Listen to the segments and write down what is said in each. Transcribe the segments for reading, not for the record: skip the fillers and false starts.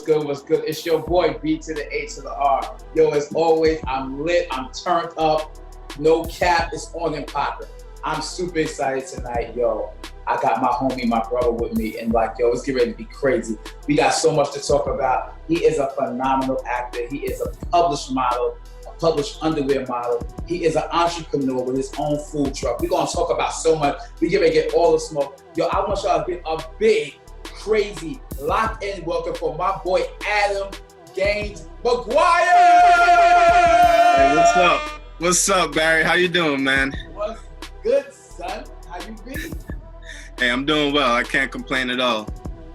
good? What's good? It's your boy B to the A to the R. Yo, as always, I'm lit. I'm turned up. No cap. It's on and popping. I'm super excited tonight, yo. I got my homie, my brother with me, and like, yo, it's getting ready to be crazy. We got so much to talk about. He is a phenomenal actor. He is a published model, a published underwear model. He is an entrepreneur with his own food truck. We're gonna talk about so much. We get ready to get all the smoke. Yo, I want y'all to get a big, crazy, locked in welcome for my boy Adham McGuire. Hey, what's up? What's up, Barry? How you doing, man? What's good, son? How you been? Hey, I'm doing well. I can't complain at all.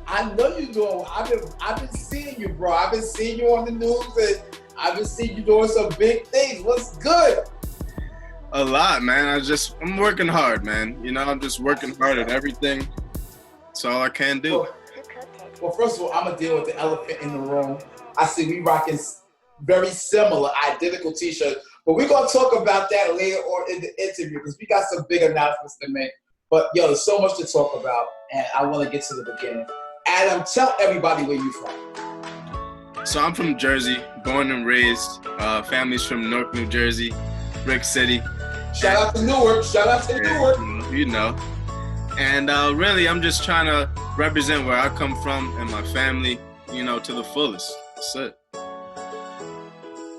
I know you're doing well. I've been seeing you, bro. I've been seeing you on the news, and I've been seeing you doing some big things. What's good? A lot, man. I'm working hard, man. You know, I'm just working hard at everything. That's all I can do. Well, first of all, I'm gonna deal with the elephant in the room. I see we rocking very similar, identical t-shirts, but we're gonna talk about that later on in the interview because we got some big announcements to make. But yo, there's so much to talk about, and I want to get to the beginning. Adham, tell everybody where you from. So I'm from Jersey, born and raised. Family's from Newark, New Jersey, Brick City. Shout out to Newark. Shout out to Newark. You know. And really, I'm just trying to represent where I come from and my family, you know, to the fullest. That's it.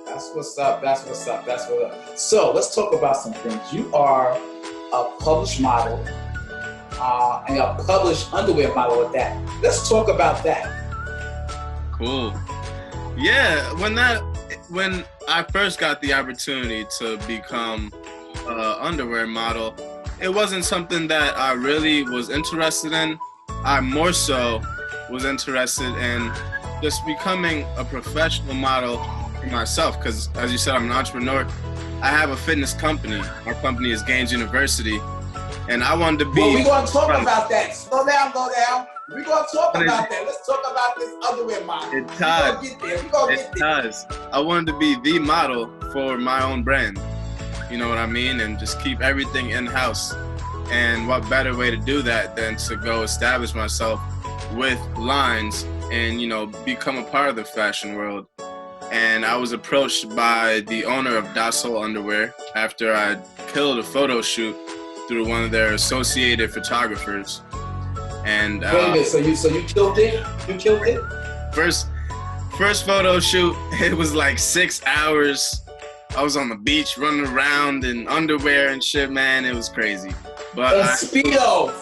That's what's up. That's what's up. That's what's up. So let's talk about some things. You are a published model. And a published underwear model at that. Let's talk about that. Cool. Yeah, when I first got the opportunity to become an underwear model, it wasn't something that I really was interested in. I more so was interested in just becoming a professional model for myself, because as you said, I'm an entrepreneur. I have a fitness company. Our company is Gaines University. And I wanted to be. Well, we're going to talk about that. Slow down, go down. We're going to talk about that. Let's talk about this underwear model. It ties. We're going to get there. I wanted to be the model for my own brand. You know what I mean? And just keep everything in-house. And what better way to do that than to go establish myself with lines and, you know, become a part of the fashion world. And I was approached by the owner of Dassel Underwear after I killed a photo shoot through one of their associated photographers. And wait a minute, so you killed it? You killed it? First photo shoot, it was like 6 hours. I was on the beach running around in underwear and shit, man. It was crazy. But in Speedos.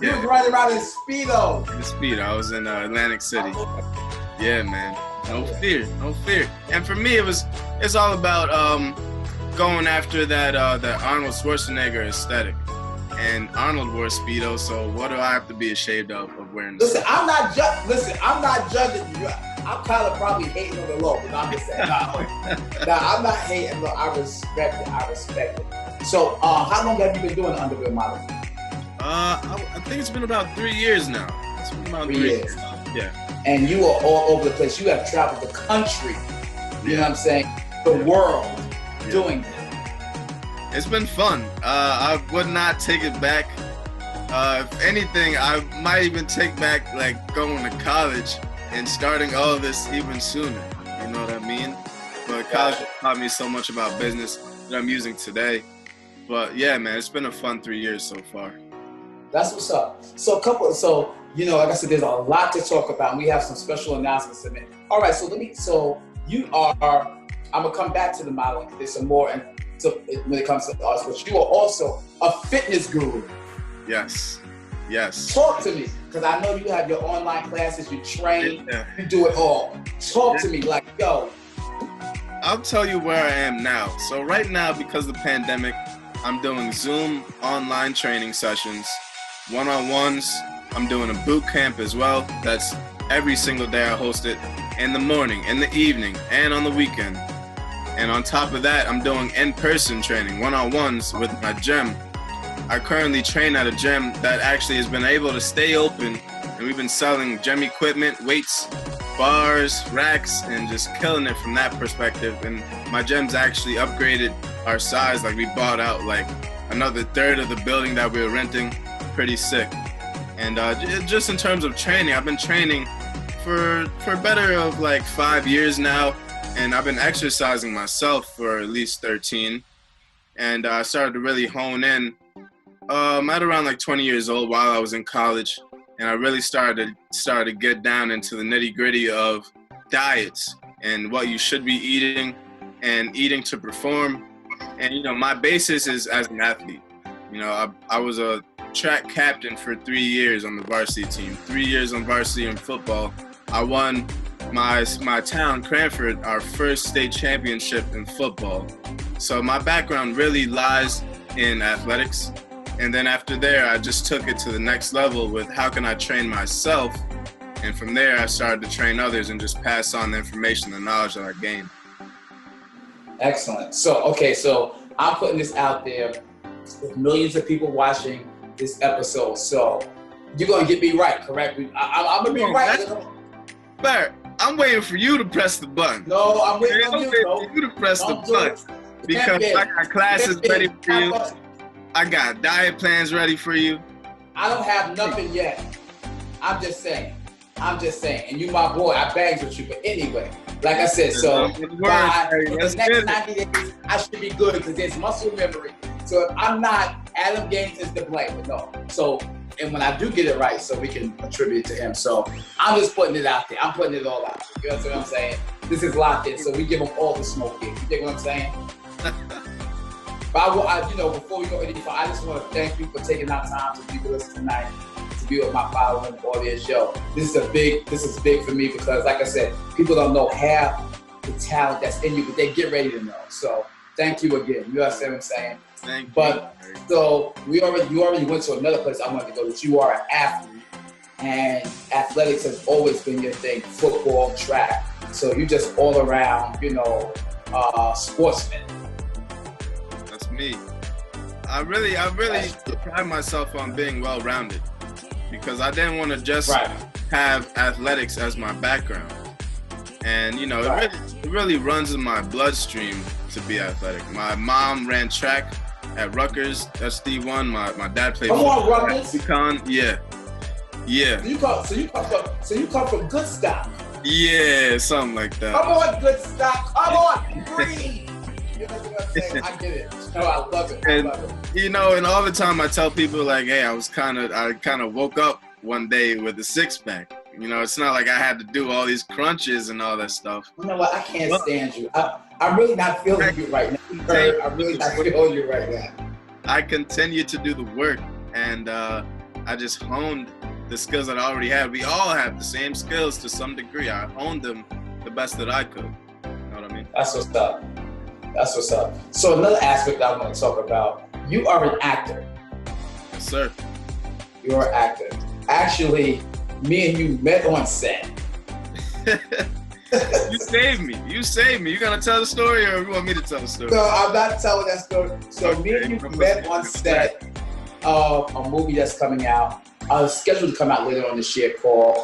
You was running around in Speedos. In Speedo. I was in Atlantic City. Yeah, man. No fear. And for me, it's all about going after that Arnold Schwarzenegger aesthetic. And Arnold wore Speedo, so what do I have to be ashamed of wearing? Listen, I'm not judging you. I'm kind of probably hating on the low, but I'm just saying, I'm not hating. Look, I respect it. So, how long have you been doing underwear modeling? I think it's been about 3 years now. It's been about 3 years. Yeah. And you are all over the place. You have traveled the country. You know what I'm saying? The world. Doing that. It's been fun. I would not take it back. If anything, I might even take back like going to college and starting all of this even sooner. You know what I mean? But college taught me so much about business that I'm using today. But yeah, man, it's been a fun 3 years so far. That's what's up. So you know, like I said, there's a lot to talk about. And we have some special announcements to make. All right, so you are. I'm gonna come back to the modeling. There's some more, and so when it comes to us, but you are also a fitness guru. Yes. Talk to me, because I know you have your online classes, you train, you do it all. Talk to me, like, yo. I'll tell you where I am now. So right now, because of the pandemic, I'm doing Zoom online training sessions, one-on-ones. I'm doing a boot camp as well. That's every single day I host it, in the morning, in the evening, and on the weekend. And on top of that, I'm doing in-person training, one-on-ones with my gym. I currently train at a gym that actually has been able to stay open, and we've been selling gym equipment, weights, bars, racks, and just killing it from that perspective. And my gym's actually upgraded our size. Like, we bought out like another third of the building that we were renting. Pretty sick. And just in terms of training, I've been training for better of like 5 years now, and I've been exercising myself for at least 13. And I started to really hone in at around like 20 years old while I was in college, and I really started to get down into the nitty-gritty of diets and what you should be eating and eating to perform. And you know, my basis is as an athlete. You know, I was a track captain for 3 years on the varsity team, 3 years on varsity in football. I won my town, Cranford, our first state championship in football. So my background really lies in athletics. And then after there, I just took it to the next level with how can I train myself? And from there, I started to train others and just pass on the information, the knowledge that I gained. Excellent. So I'm putting this out there with millions of people watching this episode. So you're going to get me right, correct? I'm going to be right. Barrett, I'm waiting for you to press the button. No, I'm waiting for you to press the button. Because I got classes ready for you. I got diet plans ready for you. I don't have nothing yet. I'm just saying. And you my boy, I bagged with you. But anyway, like I said, so by the next 90 days, I should be good because there's muscle memory. So if I'm not, Adham Gaines is to blame. But no. So, and when I do get it right, so we can attribute it to him. So I'm just putting it out there. I'm putting it all out there. You know what I'm saying? This is locked in. So we give him all the smoke here. You dig what I'm saying? But before we go any further, I just want to thank you for taking our time to be with us tonight, to be with my following audience. Yo, this is big for me because, like I said, people don't know half the talent that's in you, but they get ready to know. So thank you again. You understand what I'm saying? Thank you. But so you already went to another place I wanted to go. That you are an athlete, and athletics has always been your thing. Football, track. So you just all around, sportsman. That's me. I really pride myself on being well-rounded because I didn't want to just have athletics as my background. And it really runs in my bloodstream to be athletic. My mom ran track at Rutgers, SD1. My dad played football at UConn. Yeah. So you come from good stock. Yeah, something like that. Come on, good stock. Come on, breathe. You know what I'm saying? I get it. No, I love it. And all the time I tell people like, hey, I kind of woke up one day with a six-pack. It's not like I had to do all these crunches and all that stuff. You know what? I can't stand you. I'm really not feeling you right now. I'm really not feeling you right now. I continue to do the work, and I just honed the skills that I already had. We all have the same skills to some degree. I honed them the best that I could. You know what I mean? That's what's up. So another aspect I want to talk about, you are an actor. Yes, sir. You're an actor. Actually, me and you met on set. You saved me. You gonna tell the story or you want me to tell the story? No, I'm not telling that story. So okay, me and you met on set of a movie that's coming out. Scheduled to come out later on this year called,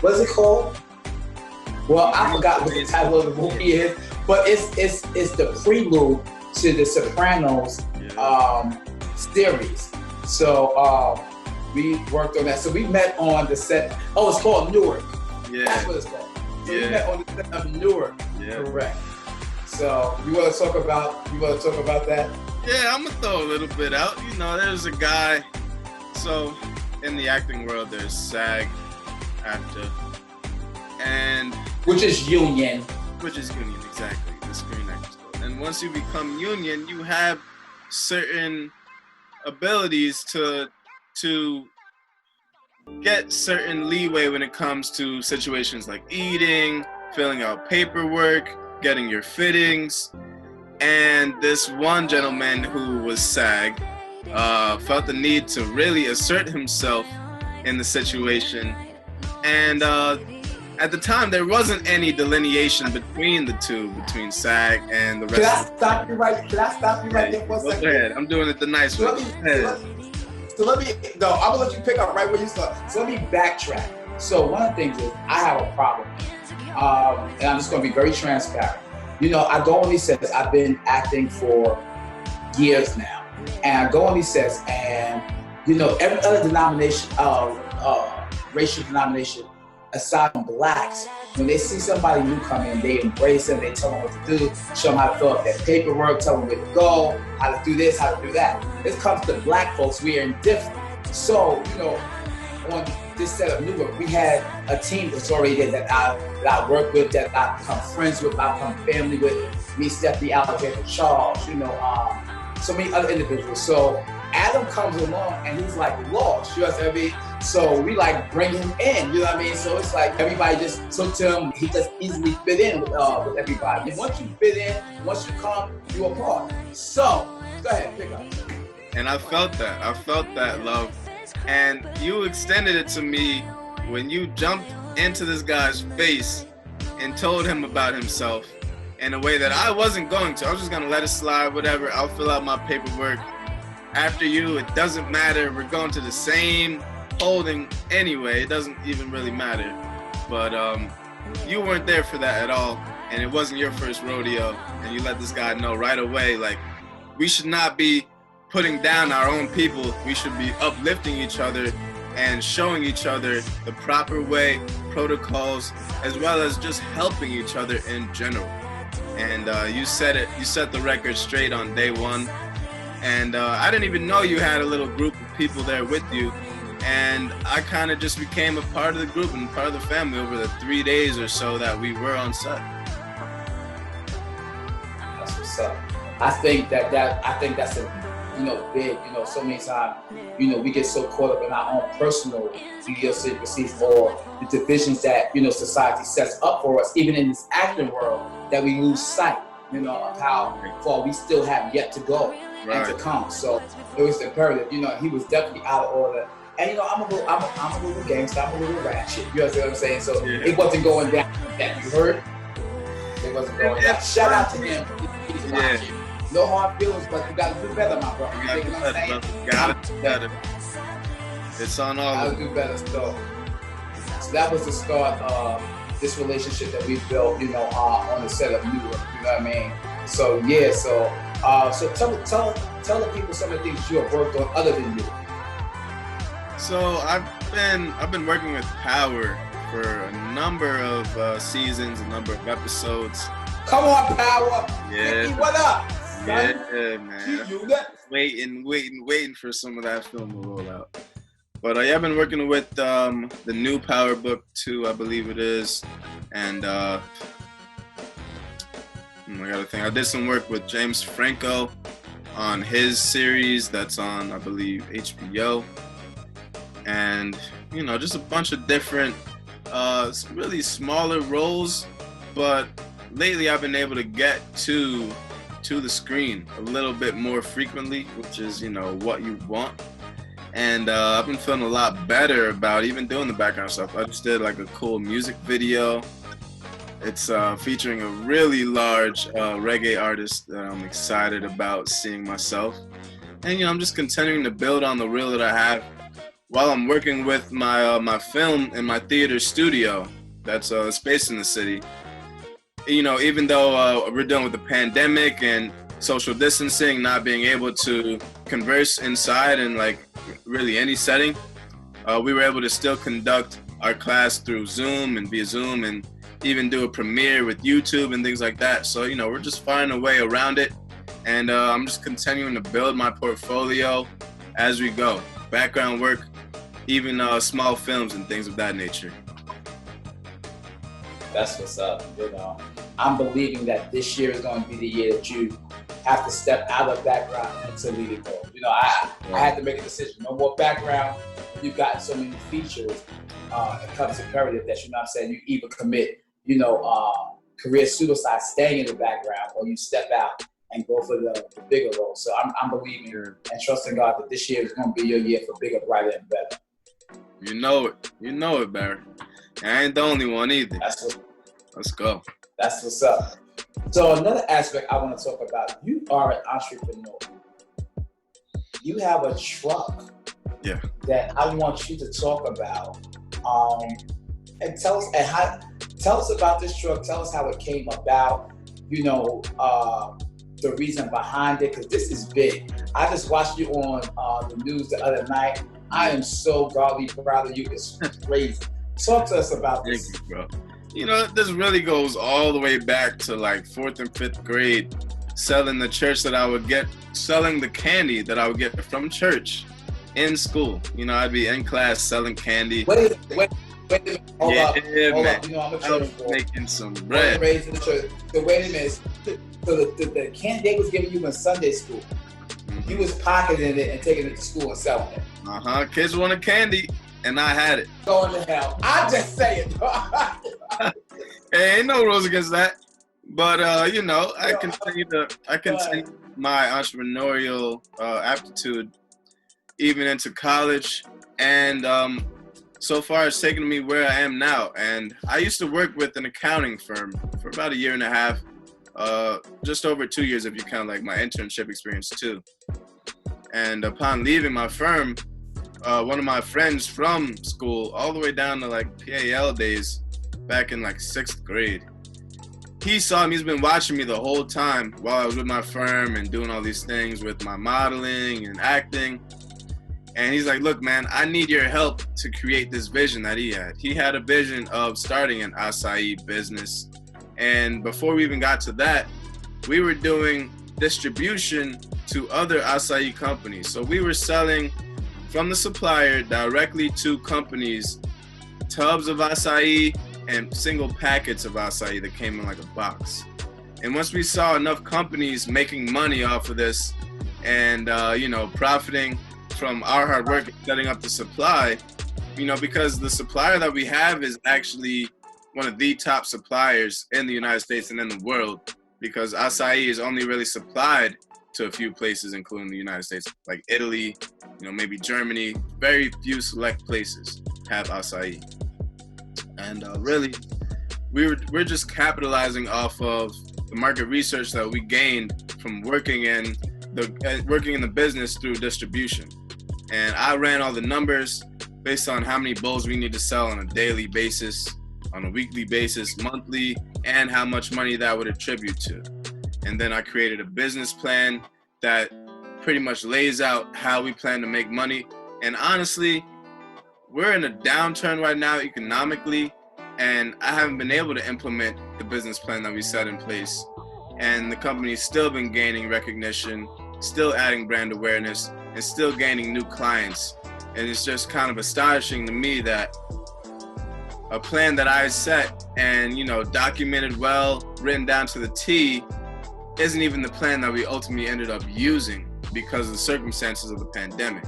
what is it called? Well, I forgot what the title of the movie is, but it's the prelude to the Sopranos series. So we worked on that. So we met on the set. Oh, it's called Newark. Yeah. That's what it's called. So we met on the set of Newark. Yeah. Correct. So you want to talk about that? Yeah, I'm gonna throw a little bit out. There's a guy. So in the acting world, there's SAG, actor, and which is union, exactly, the Screen Actors Guild. And once you become union, you have certain abilities to get certain leeway when it comes to situations like eating, filling out paperwork, getting your fittings. And this one gentleman who was SAG felt the need to really assert himself in the situation. And at the time, there wasn't any delineation between the two, between SAG and the rest. Can I stop you right there for a second? Go ahead. I'm doing it the nice way. I'm gonna let you pick up right where you start. So let me backtrack. So one of the things is I have a problem, and I'm just gonna be very transparent. I go on these sets. I've been acting for years now, and I go on these sets, and every other denomination, racial denomination, aside from blacks, when they see somebody new come in, they embrace them, they tell them what to do, show them how to fill out their paperwork, tell them where to go, how to do this, how to do that. This comes to black folks, we are indifferent. So, you know, on this set of Newark, we had a team that's already there that I work with, that I become friends with, I become family with, me, Stephanie, Alexander, Charles, you know, so many other individuals. So Adam comes along and he's like lost, you know what I mean? So we like bring him in, you know what I mean? So it's like everybody just took to him, he just easily fit in with everybody. And once you fit in, once you come, you're a part. So, go ahead, pick up. And I felt that love. And you extended it to me when you jumped into this guy's face and told him about himself in a way that I wasn't going to. I was just gonna let it slide, whatever. I'll fill out my paperwork after you. It doesn't matter. We're going to the same holding anyway. It doesn't even really matter. But you weren't there for that at all, and it wasn't your first rodeo. And you let this guy know right away, like, we should not be putting down our own people. We should be uplifting each other and showing each other the proper way, protocols, as well as just helping each other in general. And you set the record straight on day one. And I didn't even know you had a little group of people there with you. And I kind of just became a part of the group and part of the family over the 3 days or so that we were on set. That's what's up. I think that's a, you know, big, you know, so many times, you know, we get so caught up in our own personal idiosyncrasies or the divisions that, you know, society sets up for us, even in this acting world, that we lose sight, you know, of how far we still have yet to go and to come. So it was imperative, you know, he was definitely out of order. And, you know, I'm a little gangster, I'm a little ratchet, you know what I'm saying? So it wasn't going down that, you heard? It wasn't going down. Shout out to him. He's watching. No hard feelings, but you gotta do better, my brother. You know what I'm saying? Gotta do better. It's on all of us. Gotta do better. So that was the start of this relationship that we built, you know, on the set of Newark. You know what I mean? So yeah, so tell the people some of the things you have worked on other than Newark. So I've been working with Power for a number of seasons, a number of episodes. Come on, Power! Yeah. Mickey, what up? Yeah, man. Waiting for some of that film to roll out. But yeah, I've been working with the new Power book too, I believe it is. And I gotta think. I did some work with James Franco on his series that's on, I believe, HBO. And, you know, just a bunch of different, really smaller roles. But lately I've been able to get to the screen a little bit more frequently, which is, you know, what you want. And I've been feeling a lot better about even doing the background stuff. I just did like a cool music video. It's featuring a really large reggae artist that I'm excited about seeing myself. And, you know, I'm just continuing to build on the reel that I have while I'm working with my film in my theater studio that's based in the city. You know, even though we're dealing with the pandemic and social distancing, not being able to converse inside in like really any setting, we were able to still conduct our class through Zoom and via Zoom, and even do a premiere with YouTube and things like that. So, you know, we're just finding a way around it. And I'm just continuing to build my portfolio as we go. Background work, even small films and things of that nature. That's what's up. You know, I'm believing that this year is going to be the year that you have to step out of background into leading role. You know, I had to make a decision. No more background. You've got so many features. It comes imperative that, you know what I'm saying, you either commit, you know, career suicide, staying in the background, or you step out and go for the bigger role. So I'm believing and trusting God that this year is going to be your year for bigger, brighter, and better. You know it, Barry. I ain't the only one either. Let's go. That's what's up. So another aspect I want to talk about, you are an entrepreneur. You have a truck that I want you to talk about. And tell us about this truck. Tell us how it came about, you know, the reason behind it, because this is big. I just watched you on the news the other night. I am so godly proud of you. It's crazy. Talk to us about Thank this. you, bro. You know, this really goes all the way back to like 4th and 5th grade, selling the candy that I would get from church in school. You know, I'd be in class selling candy. Wait, hold up. Man. You know, I'm a I church was boy. making some Born bread. and raised in the church. So wait a minute. So the candy they was giving you in Sunday school, you was pocketing it and taking it to school and selling it. Kids wanted candy, and I had it. Going to hell. I just say it. Hey, ain't no rules against that. But you know, I continue my entrepreneurial aptitude even into college, and so far it's taken me where I am now. And I used to work with an accounting firm for about a year and a half, just over 2 years if you count like my internship experience too. And upon leaving my firm, one of my friends from school, all the way down to like PAL days, back in like 6th grade, he saw me. He's been watching me the whole time while I was with my firm and doing all these things with my modeling and acting. And he's like, look, man, I need your help to create this vision that he had. He had a vision of starting an acai business. And before we even got to that, we were doing distribution to other acai companies. So we were selling from the supplier directly to companies, tubs of acai and single packets of acai that came in like a box. And once we saw enough companies making money off of this and, you know, profiting from our hard work and setting up the supply, you know, because the supplier that we have is actually one of the top suppliers in the United States and in the world, because acai is only really supplied to a few places, including the United States, like Italy, you know, maybe Germany. Very few select places have acai. And really, we're just capitalizing off of the market research that we gained from working in the business through distribution. And I ran all the numbers based on how many bowls we need to sell on a daily basis, on a weekly basis, monthly, and how much money that would attribute to. And then I created a business plan that pretty much lays out how we plan to make money. And honestly, we're in a downturn right now economically, and I haven't been able to implement the business plan that we set in place. And the company's still been gaining recognition, still adding brand awareness, and still gaining new clients. And it's just kind of astonishing to me that a plan that I set and, you know, documented well, written down to the T, isn't even the plan that we ultimately ended up using because of the circumstances of the pandemic.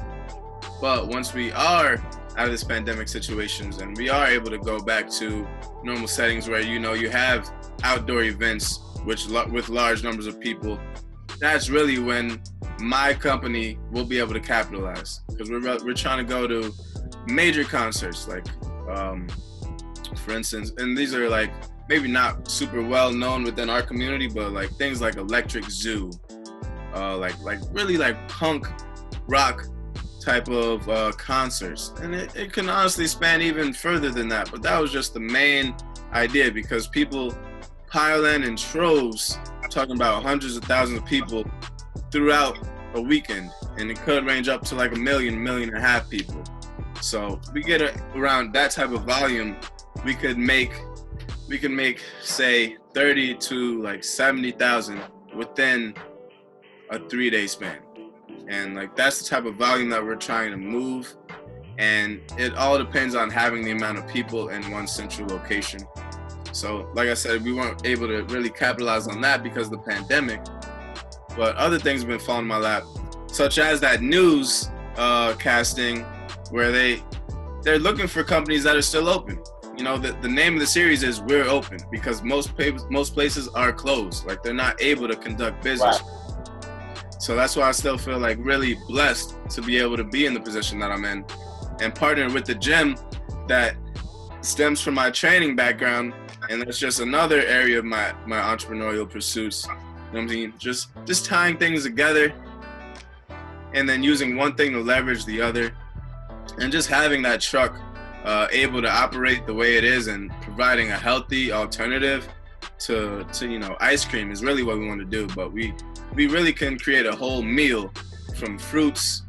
But once we are out of this pandemic situations and we are able to go back to normal settings where, you know, you have outdoor events with large numbers of people, that's really when my company will be able to capitalize, because we're trying to go to major concerts, like for instance, and these are like maybe not super well known within our community, but like things like Electric Zoo, like really like punk rock type of concerts. And it can honestly span even further than that, but that was just the main idea, because people pile in troves, talking about hundreds of thousands of people throughout a weekend, and it could range up to like 1.5 million people. So we get around that type of volume, we can make say 30 to like 70,000 within a 3-day span. And like that's the type of volume that we're trying to move, and it all depends on having the amount of people in one central location. So like I said, we weren't able to really capitalize on that because of the pandemic, but other things have been falling in my lap, such as that news casting where they're looking for companies that are still open. You know, the name of the series is We're Open, because most places are closed, like they're not able to conduct business. Right. So that's why I still feel like really blessed to be able to be in the position that I'm in and partner with the gym that stems from my training background. And that's just another area of my entrepreneurial pursuits. You know what I mean? Just tying things together and then using one thing to leverage the other, and just having that truck able to operate the way it is and providing a healthy alternative to you know, ice cream is really what we want to do. But we really can create a whole meal from fruits,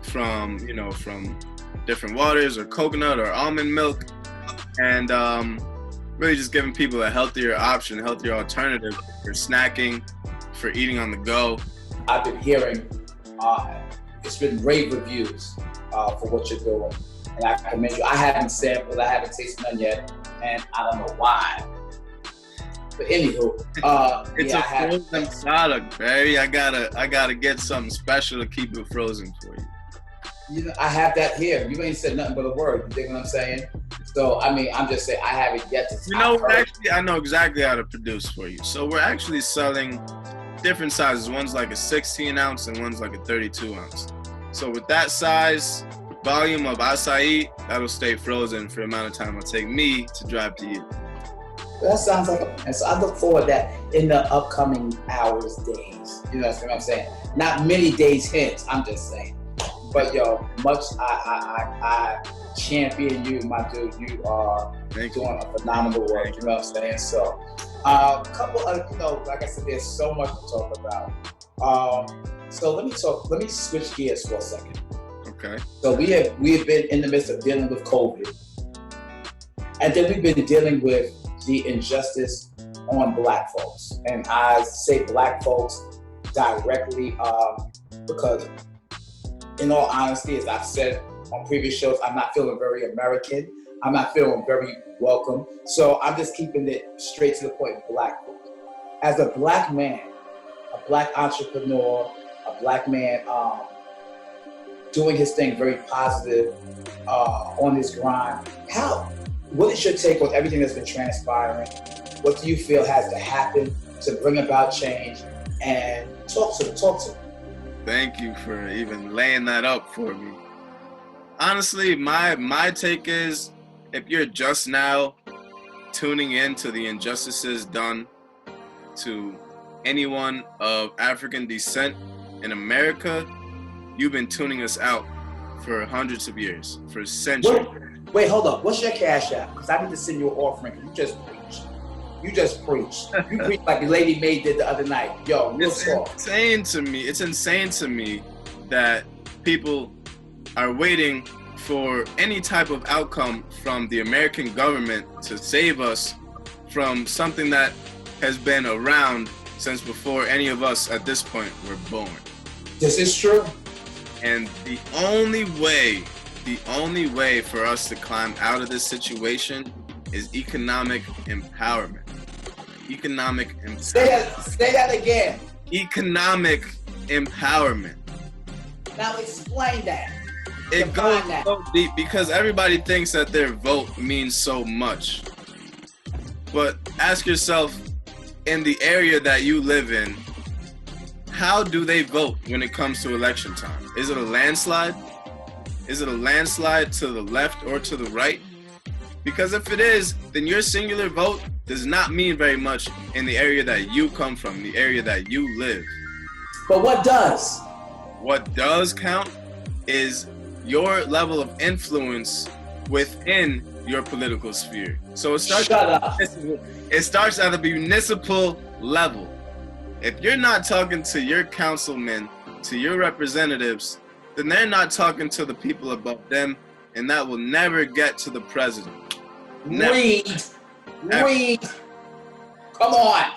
from different waters or coconut or almond milk, and really just giving people a healthier option, a healthier alternative for snacking, for eating on the go. I've been hearing it's been rave reviews for what you're doing, and I commend you. I haven't sampled, I haven't tasted none yet, and I don't know why. But anywho, it's a frozen product, Barry. I gotta get something special to keep it frozen for you. You know, I have that here. You ain't said nothing but a word. You dig what I'm saying? So I mean, I'm just saying I haven't yet to. You know, actually, I know exactly how to produce for you. So we're actually selling different sizes. One's like a 16 ounce and one's like a 32 ounce. So with that size, volume of acai, that'll stay frozen for the amount of time it'll take me to drive to you. That sounds like a plan. So I look forward to that in the upcoming hours, days. You know what I'm saying? Not many days hence, I'm just saying. But yo, I champion you, my dude. You are doing a phenomenal work. You know what I'm saying? So a couple of, you know, like I said, there's so much to talk about. So let me switch gears for a second. Okay. So we have been in the midst of dealing with COVID. And then we've been dealing with the injustice on Black folks. And I say Black folks directly because, in all honesty, as I've said on previous shows, I'm not feeling very American. I'm not feeling very welcome. So I'm just keeping it straight to the point, Black folks. As a Black man, a Black entrepreneur, a Black man doing his thing very positive on his grind, what is your take on everything that's been transpiring? What do you feel has to happen to bring about change? And talk to me. Thank you for even laying that up for me. Honestly, my take is, if you're just now tuning in to the injustices done to anyone of African descent in America, you've been tuning us out for hundreds of years, for centuries. Wait, hold up. What's your Cash App? Because I need to send you an offering. You just preached. You preached like the Lady Maid did the other night. Yo, real talk. It's insane to me that people are waiting for any type of outcome from the American government to save us from something that has been around since before any of us at this point were born. This is true. And the only way for us to climb out of this situation is economic empowerment. Economic empowerment. Say that again. Economic empowerment. Now explain that. It goes so deep because everybody thinks that their vote means so much. But ask yourself, in the area that you live in, how do they vote when it comes to election time? Is it a landslide? Is it a landslide to the left or to the right? Because if it is, then your singular vote does not mean very much in the area that you come from, the area that you live. But what does? What does count is your level of influence within your political sphere. So it starts at the municipal level. If you're not talking to your councilmen, to your representatives, then they're not talking to the people above them, and that will never get to the president. Read. Come on.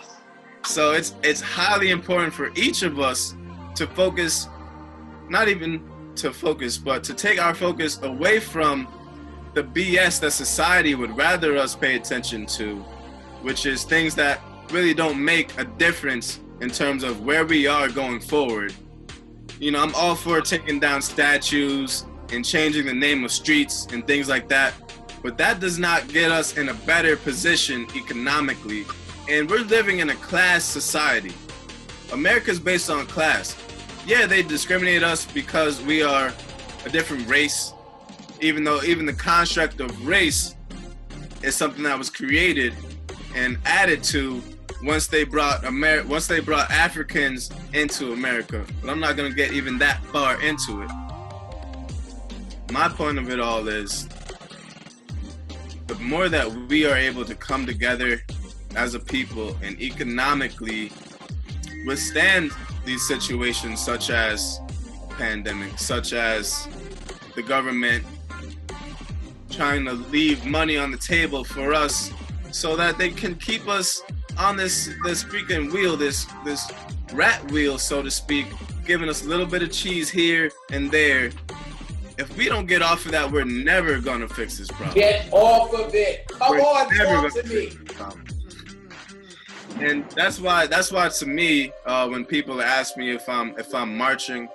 So it's highly important for each of us to focus, not even to focus, but to take our focus away from the BS that society would rather us pay attention to, which is things that really don't make a difference in terms of where we are going forward. You know, I'm all for taking down statues and changing the name of streets and things like that, but that does not get us in a better position economically. And we're living in a class society. America's based on class. Yeah, they discriminate us because we are a different race, even though even the construct of race is something that was created and added to once they brought Africans into America. But I'm not gonna get even that far into it. My point of it all is, the more that we are able to come together as a people and economically withstand these situations, such as pandemic, such as the government trying to leave money on the table for us so that they can keep us on this freaking wheel, this rat wheel, so to speak, giving us a little bit of cheese here and there. If we don't get off of that, we're never gonna fix this problem. Get off of it. Come on, talk to me. And that's why to me, when people ask me if I'm marching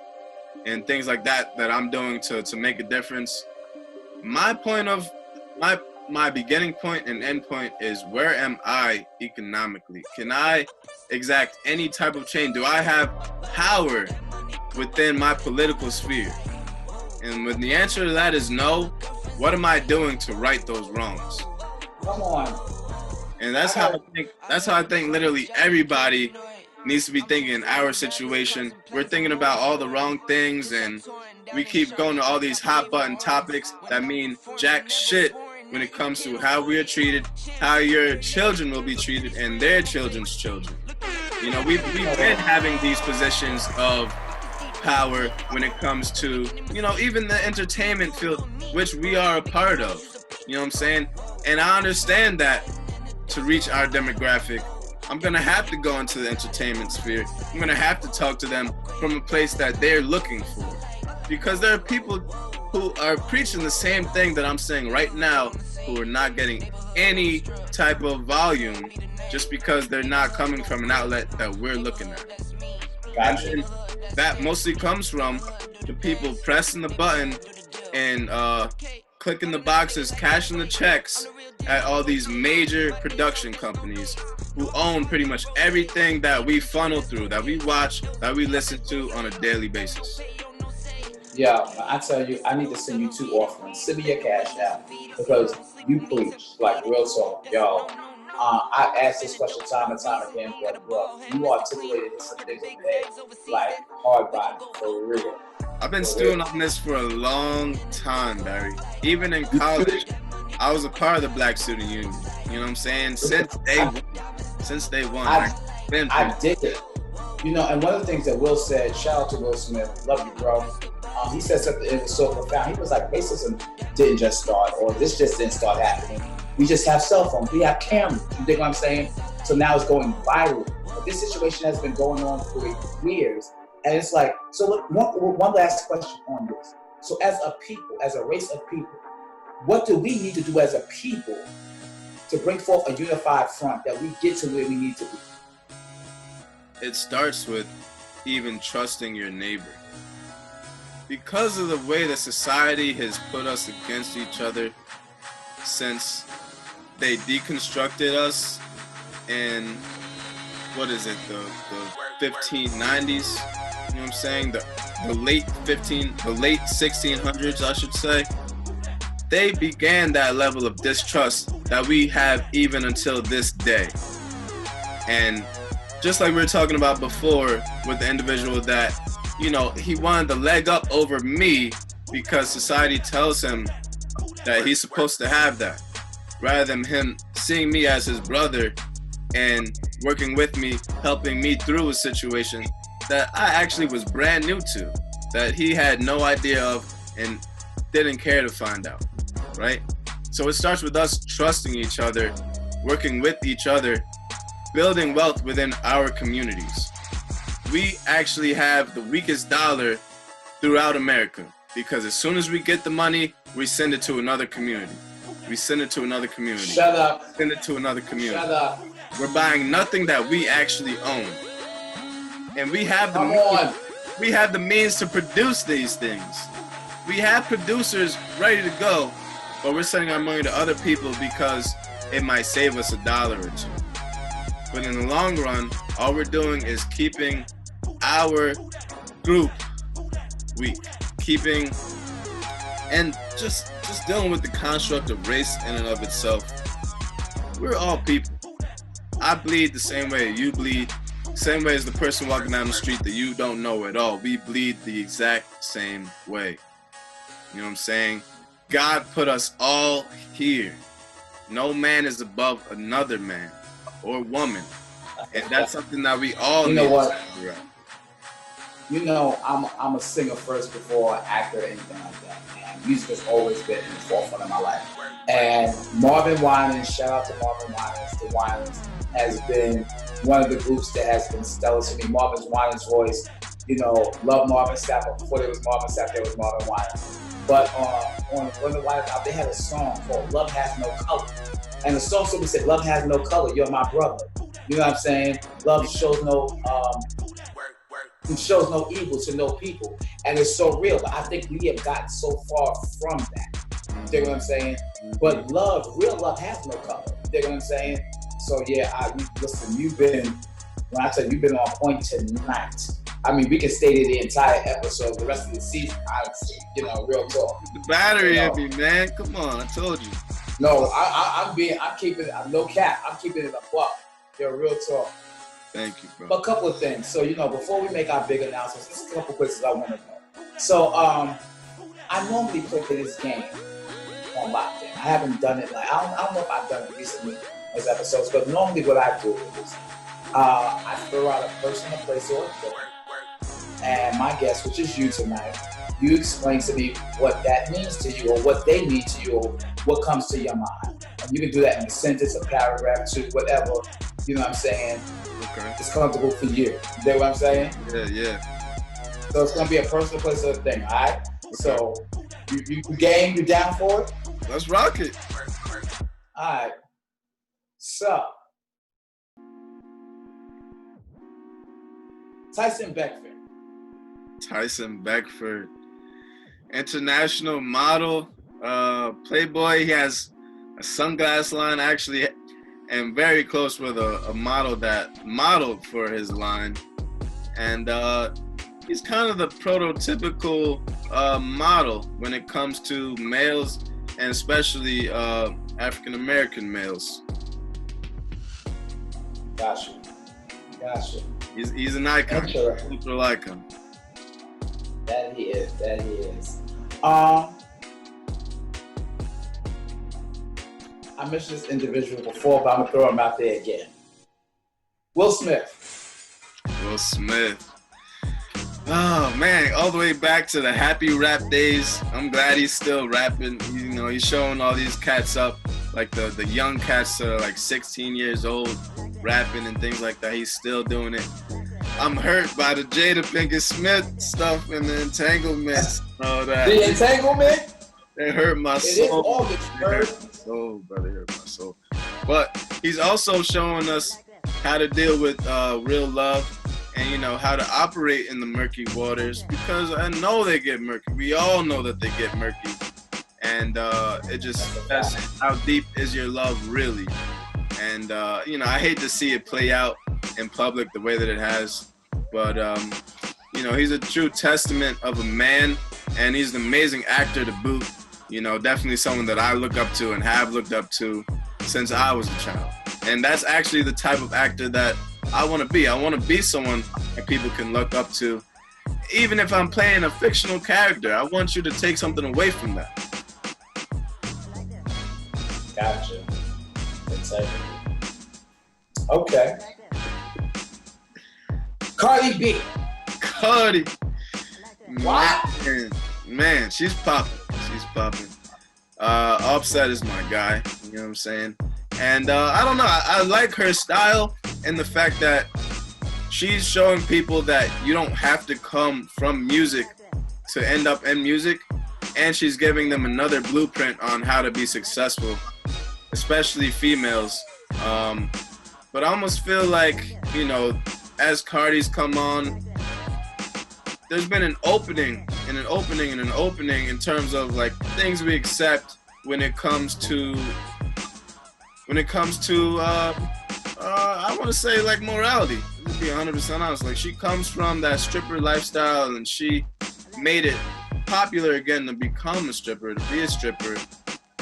and things like that I'm doing to make a difference, my beginning point and end point is, where am I economically? Can I exact any type of change? Do I have power within my political sphere? And when the answer to that is no, what am I doing to right those wrongs? Come on. And that's how I think literally everybody needs to be thinking in our situation. We're thinking about all the wrong things, and we keep going to all these hot button topics that mean jack shit when it comes to how we are treated, how your children will be treated, and their children's children. You know, we've been having these positions of power when it comes to, you know, even the entertainment field, which we are a part of. You know what I'm saying? And I understand that to reach our demographic, I'm gonna have to go into the entertainment sphere. I'm gonna have to talk to them from a place that they're looking for. Because there are people who are preaching the same thing that I'm saying right now, who are not getting any type of volume just because they're not coming from an outlet that we're looking at. Gotcha. And that mostly comes from the people pressing the button and clicking the boxes, cashing the checks at all these major production companies who own pretty much everything that we funnel through, that we watch, that we listen to on a daily basis. Yeah, I tell you, I need to send you 2 offerings. Send me your cash out, because you preach, like, real talk, yo. I asked this question time and time again, but bro, you articulated some things today, like hard body, for real. I've been stewing on this for a long time, Barry. Even in college, I was a part of the Black Student Union. You know what I'm saying? Since day one. I did it. You know, and one of the things that Will said, shout out to Will Smith, love you, bro. He said something that was so profound. He was like, racism didn't just start, or this just didn't start happening. We just have cell phones. We have cameras. You think what I'm saying? So now it's going viral. But this situation has been going on for years. And it's like, so look, one last question on this. So as a people, as a race of people, what do we need to do as a people to bring forth a unified front that we get to where we need to be? It starts with even trusting your neighbor. Because of the way that society has put us against each other since they deconstructed us in, what is it, the 1590s? You know what I'm saying? The late 1600s, I should say. They began that level of distrust that we have even until this day. And just like we were talking about before with the individual that, you know, he wanted the leg up over me because society tells him that he's supposed to have that, rather than him seeing me as his brother and working with me, helping me through a situation that I actually was brand new to, that he had no idea of and didn't care to find out, right? So it starts with us trusting each other, working with each other, building wealth within our communities. We actually have the weakest dollar throughout America, because as soon as we get the money, we send it to another community. We send it to another community. Shut up. Send it to another community. Shut up. We're buying nothing that we actually own. And we have the means to produce these things. We have producers ready to go, but we're sending our money to other people because it might save us $1 or $2. But in the long run, all we're doing is keeping our group weak, keeping and just dealing with the construct of race in and of itself. We're all people. I bleed the same way you bleed, same way as the person walking down the street that you don't know at all. We bleed the exact same way. You know what I'm saying? God put us all here. No man is above another man or woman. And that's something that we all You need know what? to figure out. you know, I'm a singer first before an actor or anything like that. And music has always been in the forefront of my life. And Marvin Winans, shout out to Marvin Winans. The Winans has been one of the groups that has been stellar to me. Marvin Winans' voice, you know, love Marvin Sapp. But before there was Marvin Sapp, there was Marvin Winans. But on one of the Winans out, they had a song called "Love Has No Color," and the song simply said, "Love has no color. You're my brother." You know what I'm saying? Love shows no evil to no people, and it's so real. But I think we have gotten so far from that. You know what I'm saying? But love, real love, has no color. You know what I'm saying? So yeah, listen. When I tell you, you've been on point tonight. I mean, we can stay there the entire episode, the rest of the season. Honestly, you know, real talk. The battery in me, man. Come on, I told you. No, I'm keeping it. No cap. I'm keeping it a buck. Yo, real talk. Thank you, bro. But a couple of things. So, you know, before we make our big announcements, there's a couple of places I want to go. So, I normally play this game on lockdown. I haven't done it I don't know if I've done it recently as episodes, but normally what I do is I throw out a person, a place, or a thing, and my guest, which is you tonight, you explain to me what that means to you, or what they mean to you, or what comes to your mind. And you can do that in a sentence, a paragraph, two, whatever. You know what I'm saying? Okay. It's comfortable for you. You know what I'm saying? Yeah. So it's gonna be a personal place or a thing, all right? Okay. So you game, you down for it? Let's rock it. All right. So Tyson Beckford, international model, playboy. He has a sunglass line, actually, and very close with a model that modeled for his line. And he's kind of the prototypical model when it comes to males, and especially African-American males. Gotcha. He's an icon. People like him. That he is. I mentioned this individual before, but I'm gonna throw him out there again. Will Smith. Oh man, all the way back to the happy rap days. I'm glad he's still rapping. You know, he's showing all these cats up, like the young cats that are like 16 years old, rapping and things like that. He's still doing it. I'm hurt by the Jada Pinkett Smith stuff and the entanglements and all that. The entanglement? It hurt my soul. It is August, Brother, it hurt my soul. But he's also showing us how to deal with real love, and you know how to operate in the murky waters, because I know they get murky. We all know that they get murky, and that's how deep is your love really. And you know, I hate to see it play out in public the way that it has, but you know, he's a true testament of a man, and he's an amazing actor to boot. You know, definitely someone that I look up to and have looked up to since I was a child. And that's actually the type of actor that I want to be. I want to be someone that people can look up to. Even if I'm playing a fictional character, I want you to take something away from that. Gotcha. Okay. Cardi B. What? Man, she's popping. Offset is my guy. You know what I'm saying? And I don't know. I like her style and the fact that she's showing people that you don't have to come from music to end up in music. And she's giving them another blueprint on how to be successful, especially females. But I almost feel like, you know, as Cardi's come on, there's been an opening in terms of like things we accept when it comes to I want to say like morality. To be 100% honest, like she comes from that stripper lifestyle, and she made it popular again to become a stripper, to be a stripper.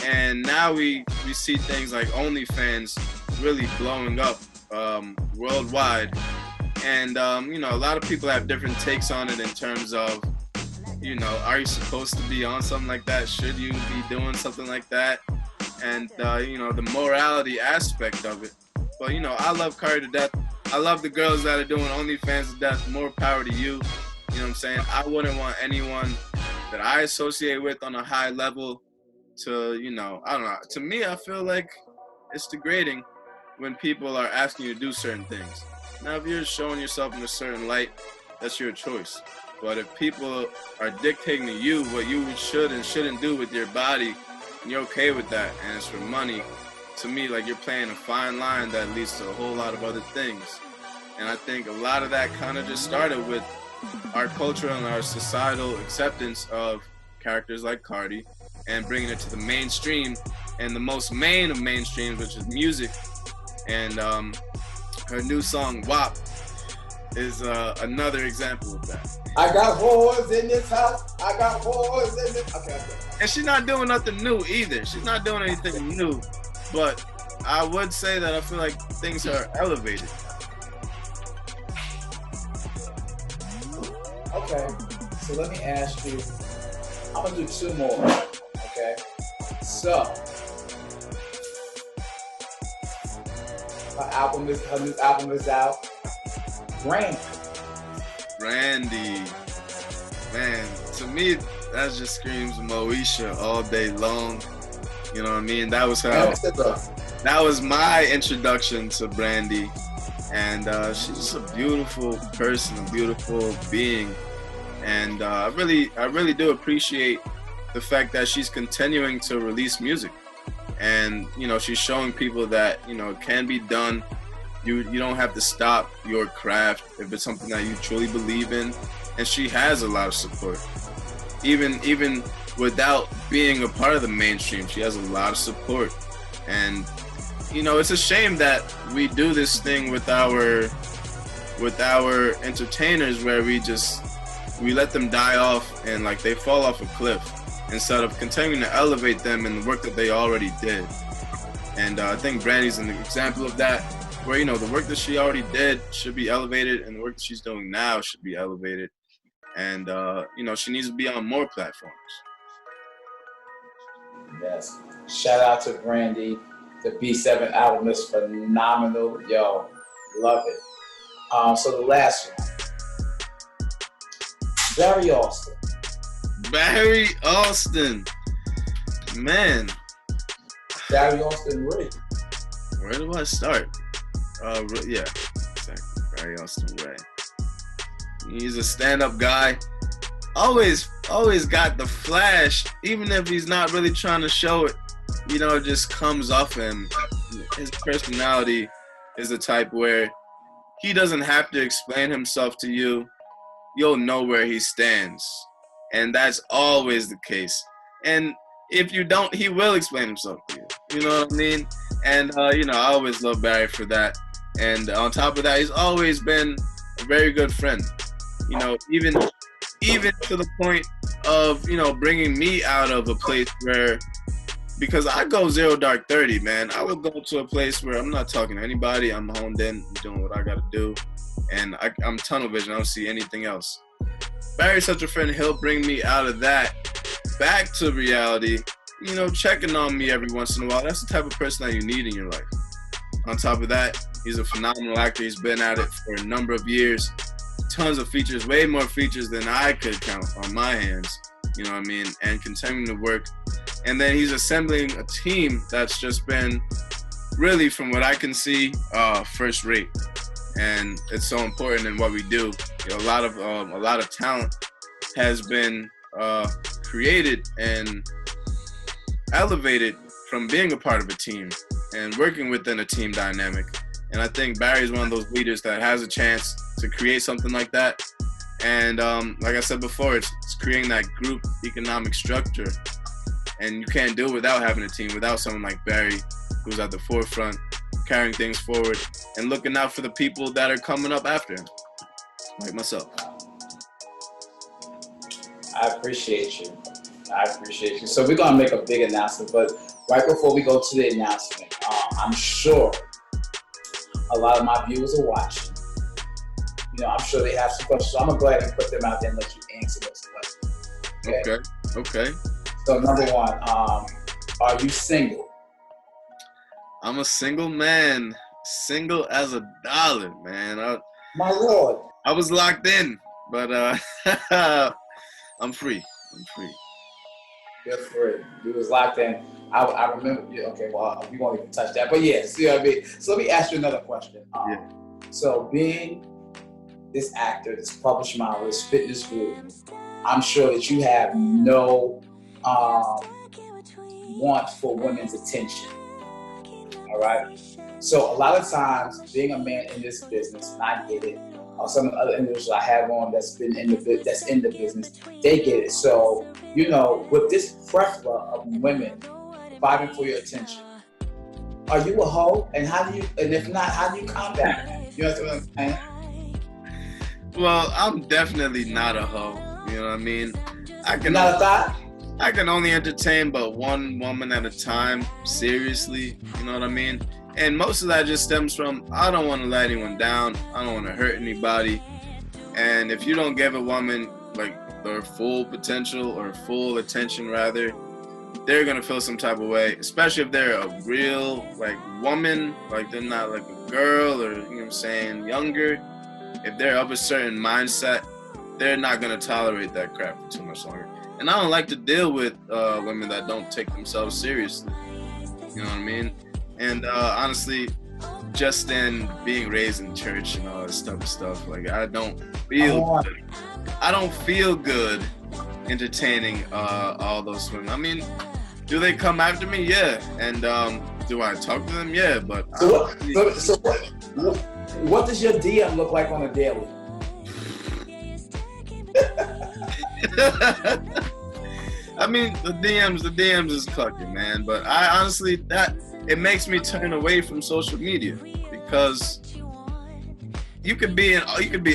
And now we see things like OnlyFans really blowing up worldwide. And you know, a lot of people have different takes on it in terms of, you know, are you supposed to be on something like that? Should you be doing something like that? And you know, the morality aspect of it. But you know, I love Cardi to death. I love the girls that are doing OnlyFans to death. More power to you. You know what I'm saying? I wouldn't want anyone that I associate with on a high level to, you know, I don't know. To me, I feel like it's degrading when people are asking you to do certain things. Now, if you're showing yourself in a certain light, that's your choice. But if people are dictating to you what you should and shouldn't do with your body, and you're okay with that, and it's for money, to me, like, you're playing a fine line that leads to a whole lot of other things. And I think a lot of that kind of just started with our culture and our societal acceptance of characters like Cardi and bringing it to the mainstream, and the most main of mainstreams, which is music. And her new song WAP is another example of that. I got whores in this house. I got whores in this. Okay. And she's not doing nothing new either. She's not doing anything new. But I would say that I feel like things are elevated. Okay. So let me ask you. I'm gonna do two more. Okay. So her new album is out. Brandy. Man, to me, that just screams Moesha all day long. You know what I mean? That was my introduction to Brandy. And she's just a beautiful person, a beautiful being. And I really do appreciate the fact that she's continuing to release music. And, you know, she's showing people that, you know, it can be done. You don't have to stop your craft if it's something that you truly believe in. And she has a lot of support. Even without being a part of the mainstream, she has a lot of support. And, you know, it's a shame that we do this thing with our entertainers where we let them die off and like they fall off a cliff instead of continuing to elevate them in the work that they already did. And I think Brandy's an example of that, where, you know, the work that she already did should be elevated and the work that she's doing now should be elevated. And, you know, she needs to be on more platforms. Yes. Shout out to Brandy. The B7 album is phenomenal. Yo, love it. So the last one. Barry Alston. Barry Alston. Man. Barry Alston Ray. Where do I start? Yeah, exactly. Barry Alston Ray. He's a stand-up guy. Always got the flash, even if he's not really trying to show it. You know, it just comes off him. His personality is the type where he doesn't have to explain himself to you. You'll know where he stands. And that's always the case. And if you don't, he will explain himself to you. You know what I mean? And, you know, I always love Barry for that. And on top of that, he's always been a very good friend. You know, even to the point of, you know, bringing me out of a place where, because I go 0 dark 30, man. I would go to a place where I'm not talking to anybody. I'm honed in, I'm doing what I got to do. And I'm tunnel vision. I don't see anything else. Barry's such a friend. He'll bring me out of that back to reality, you know, checking on me every once in a while. That's the type of person that you need in your life. On top of that, he's a phenomenal actor. He's been at it for a number of years. Tons of features, way more features than I could count on my hands. You know what I mean? And continuing to work. And then he's assembling a team that's just been really, from what I can see, first rate. And it's so important in what we do. You know, a lot of talent has been created and elevated from being a part of a team and working within a team dynamic. And I think Barry is one of those leaders that has a chance to create something like that. And like I said before, it's creating that group economic structure. And you can't do it without having a team, without someone like Barry, who's at the forefront, carrying things forward and looking out for the people that are coming up after him, like myself. I appreciate you. So we're gonna make a big announcement, but right before we go to the announcement, I'm sure a lot of my viewers are watching. You know, I'm sure they have some questions. So I'm gonna go ahead and put them out there and let you answer those questions. Okay. So number one, are you single? I'm a single man, single as a dollar, man. My Lord. I was locked in, But I'm free. I'm free. You're free. You was locked in. I remember. Yeah, okay, well, we won't even touch that. But yeah, see what I mean? So let me ask you another question. Yeah. So being this actor, this published model, this fitness guru, I'm sure that you have no want for women's attention. All right. So a lot of times, being a man in this business, and I get it, or some of the other individuals I have on that's in the business, they get it. So with this plethora of women fighting for your attention, are you a hoe? And if not, how do you combat that? You know what I'm saying? Well, I'm definitely not a hoe. You know what I mean? Not a thought? I can only entertain but one woman at a time, seriously. You know what I mean? And most of that just stems from, I don't want to let anyone down. I don't want to hurt anybody. And if you don't give a woman like their full potential or full attention rather, they're going to feel some type of way, especially if they're a real like woman, like they're not like a girl or, you know what I'm saying, younger. If they're of a certain mindset, they're not going to tolerate that crap for too much longer. And I don't like to deal with women that don't take themselves seriously. You know what I mean? And honestly, just in being raised in church and all this type of stuff, like I don't feel good entertaining all those women. I mean, do they come after me? Yeah. And do I talk to them? Yeah. But what does your DM look like on a daily? I mean, the DMs is clucking, man. But I honestly, it makes me turn away from social media because you could be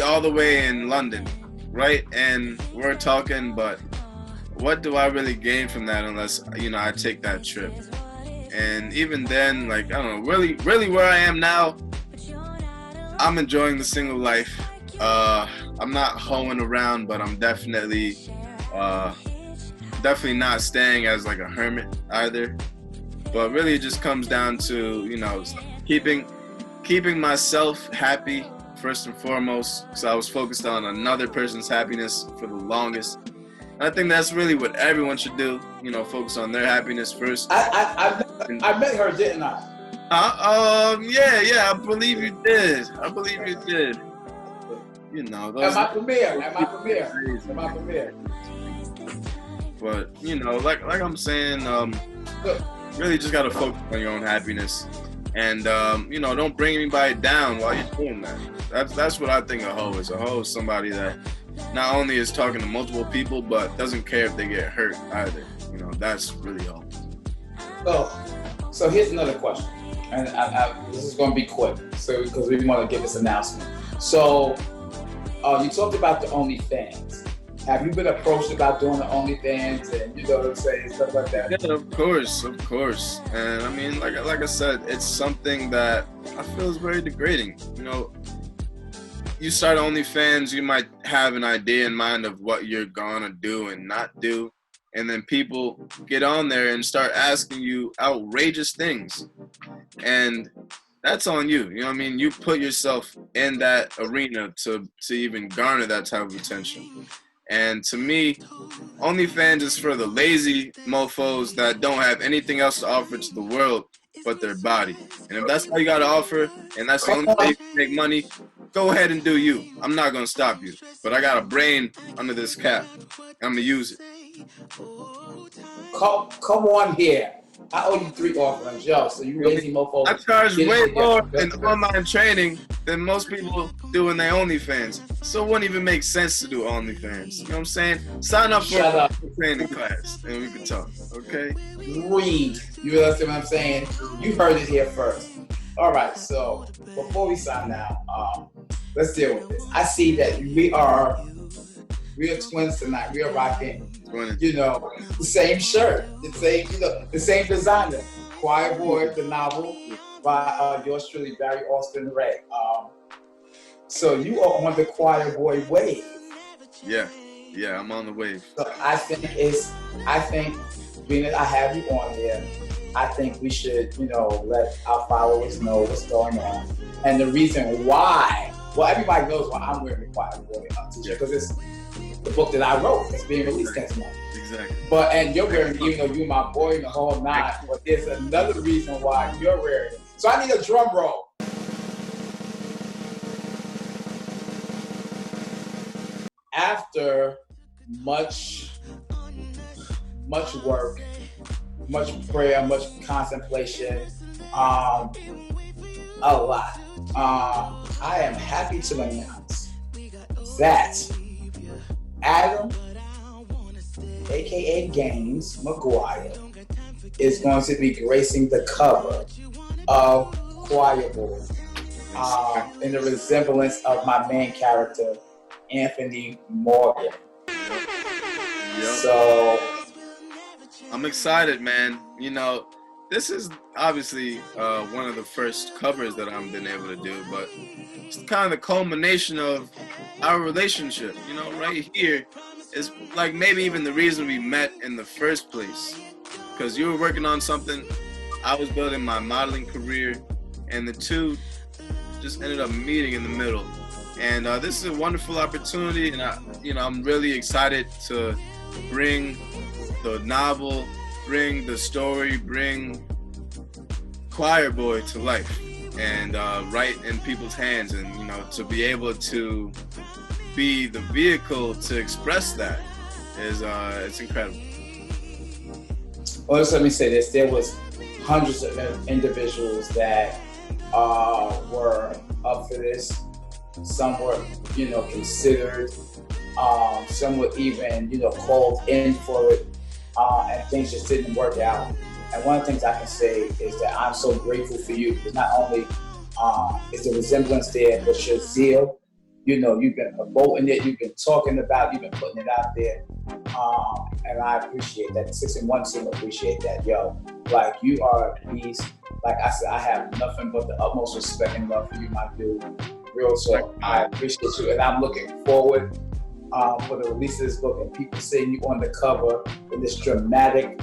all the way in London, right? And we're talking, but what do I really gain from that unless I take that trip? And even then, like I don't know, really where I am now, I'm enjoying the single life. I'm not hoeing around, but I'm definitely not staying as like a hermit either. But really, it just comes down to keeping myself happy first and foremost. So I was focused on another person's happiness for the longest. And I think that's really what everyone should do. Focus on their happiness first. I met her, didn't I? Yeah, I believe you did. At my premiere. But like I'm saying, really just gotta focus on your own happiness, and don't bring anybody down while you're doing that. That's what I think a hoe is. A hoe is somebody that not only is talking to multiple people, but doesn't care if they get hurt either. That's really all. So here's another question, and this is going to be quick, so because we want to give this announcement. So you talked about the OnlyFans. Have you been approached about doing the OnlyFans and stuff like that? Yeah, of course. And I mean, like I said, it's something that I feel is very degrading. You start OnlyFans, you might have an idea in mind of what you're gonna do and not do, and then people get on there and start asking you outrageous things, and that's on you. You know what I mean? You put yourself in that arena to even garner that type of attention. And to me, OnlyFans is for the lazy mofos that don't have anything else to offer to the world but their body. And if that's all you got to offer, and that's the only way you can make money, go ahead and do you. I'm not going to stop you. But I got a brain under this cap. I'm going to use it. Come on here. I owe you 3 offerings, yo. So you lazy mofo. I charge way more in online training than most people do in their OnlyFans. So it wouldn't even make sense to do OnlyFans. You know what I'm saying? Sign up for a training class and we can talk, okay? Read. You understand what I'm saying? You heard it here first. All right, so before we sign out, let's deal with this. I see that we are twins tonight. We are rocking, the same shirt, the same designer. Choir Boy, the novel by yours truly, Barry Alston Ray. So you are on the Choir Boy wave. Yeah, I'm on the wave. So I think being that I have you on here, I think we should, let our followers know what's going on. And the reason why well, everybody knows why I'm wearing the Choir Boy t-shirt, because it's the book that I wrote that's being released next month. Exactly. But, and you're wearing it, even though you're my boy and the whole nine, but there's another reason why you're wearing it. So I need a drum roll. After much work, much prayer, much contemplation, a lot, I am happy to announce that Adham, aka Gaines McGuire, is going to be gracing the cover of Choir Boy, in the resemblance of my main character, Anthony Morgan. Yep. So I'm excited, man. You know, this is obviously one of the first covers that I've been able to do, but it's kind of the culmination of our relationship. You know, right here is like maybe even the reason we met in the first place, because you were working on something, I was building my modeling career, and the two just ended up meeting in the middle. And this is a wonderful opportunity, and I'm really excited to bring the novel, bring the story, bring Choir Boy to life, and write in people's hands, and to be able to be the vehicle to express that is it's incredible. Well, just let me say this: there was hundreds of individuals that were up for this. Some were, considered. Some were even, called in for it, and things just didn't work out. And one of the things I can say is that I'm so grateful for you, because not only is the resemblance there, but your zeal. You've been promoting it, you've been talking about, you've been putting it out there, and I appreciate that. The SixN1 team appreciate that, yo. Like, you are a beast. Like I said, I have nothing but the utmost respect and love for you, my dude. Real talk. I appreciate you, and I'm looking forward for the release of this book and people seeing you on the cover in this dramatic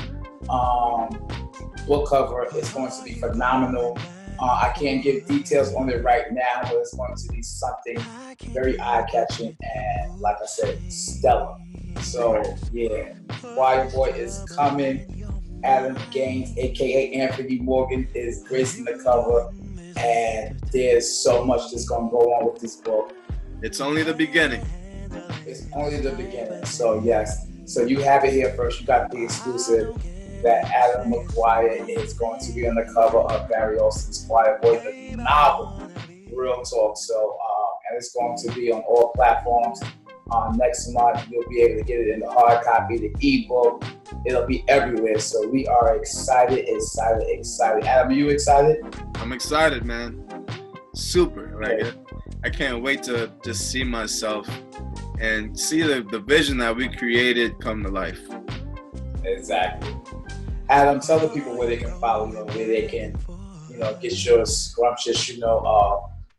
book cover. It's going to be phenomenal. I can't give details on it right now, but it's going to be something very eye-catching and, like I said, stellar. So, yeah, Choir Boy is coming. Adham Gaines, aka Anthony Morgan, is gracing the cover, and there's so much that's going to go on with this book. It's only the beginning. It's only the beginning. So, yes. So you have it here first. You got the exclusive that Adham McGuire is going to be on the cover of Barry Alston's Choir Boy, the novel. Real talk. So, and it's going to be on all platforms. Next month, you'll be able to get it in the hard copy, the ebook. It'll be everywhere. So we are excited. Adham, are you excited? I'm excited, man. Super. Like, I can't wait to just see myself and see the vision that we created come to life. Exactly. Adham, tell the people where they can follow you, where they can, get your scrumptious,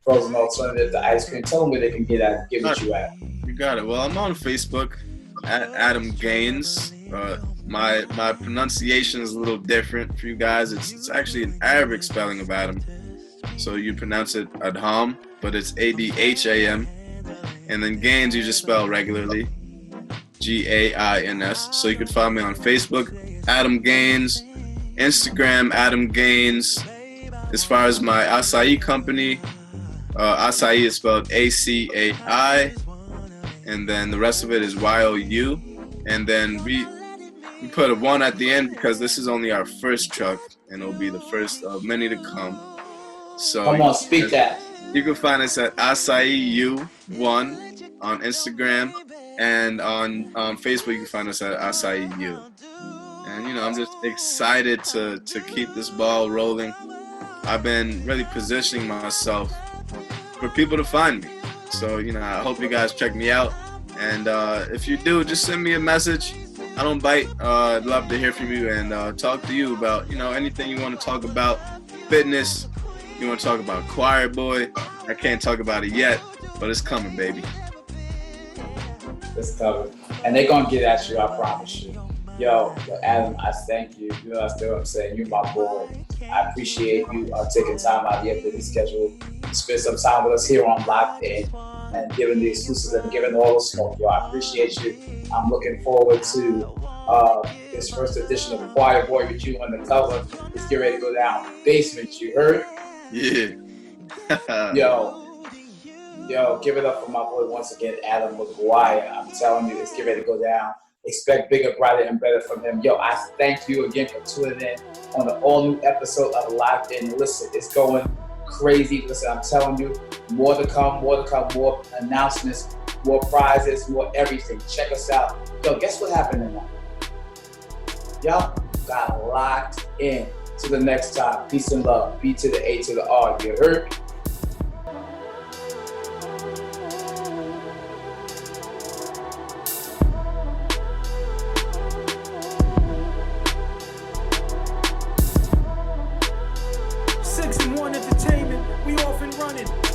frozen alternative to ice cream. Tell them where they can get what you at. You got it. Well, I'm on Facebook at Adham Gaines. My pronunciation is a little different for you guys. It's actually an Arabic spelling of Adam. So you pronounce it Adham, but it's Adham. And then Gaines you just spell regularly, Gains. So you can find me on Facebook, Adham Gaines, Instagram, Adham Gaines. As far as my acai company, acai is spelled ACAI, and then the rest of it is YOU. And then we put a 1 at the end because this is only our first truck, and it'll be the first of many to come. So come on, speak that. You can find us at AcaiU1 on Instagram, and on Facebook you can find us at AcaiU. And I'm just excited to keep this ball rolling. I've been really positioning myself for people to find me. So I hope you guys check me out, and if you do, just send me a message. I don't bite. I'd love to hear from you and talk to you about anything you want to talk about. Fitness. You want to talk about Choir Boy? I can't talk about it yet, but it's coming, baby. It's coming. And they're going to get at you, I promise you. Adam, I thank you. You know, that's what I'm saying. You're my boy. I appreciate you taking time out of your busy schedule to spend some time with us here on Locked In and giving the exclusives and giving all the smoke. Yo, I appreciate you. I'm looking forward to this first edition of Choir Boy with you on the cover. It's getting ready to go down. Basement, you heard? Yeah. Yo, give it up for my boy once again, Adham McGuire. I'm telling you, it's getting ready to go down. Expect bigger, brighter, and better from him. Yo, I thank you again for tuning in on the all-new episode of Locked In. Listen, it's going crazy. Listen, I'm telling you, more to come, more announcements, more prizes, more everything. Check us out. Yo, guess what happened tonight? Y'all got locked in. Till the next time, peace and love. B to the A to the R. You heard? SixN1 Entertainment, we off and running.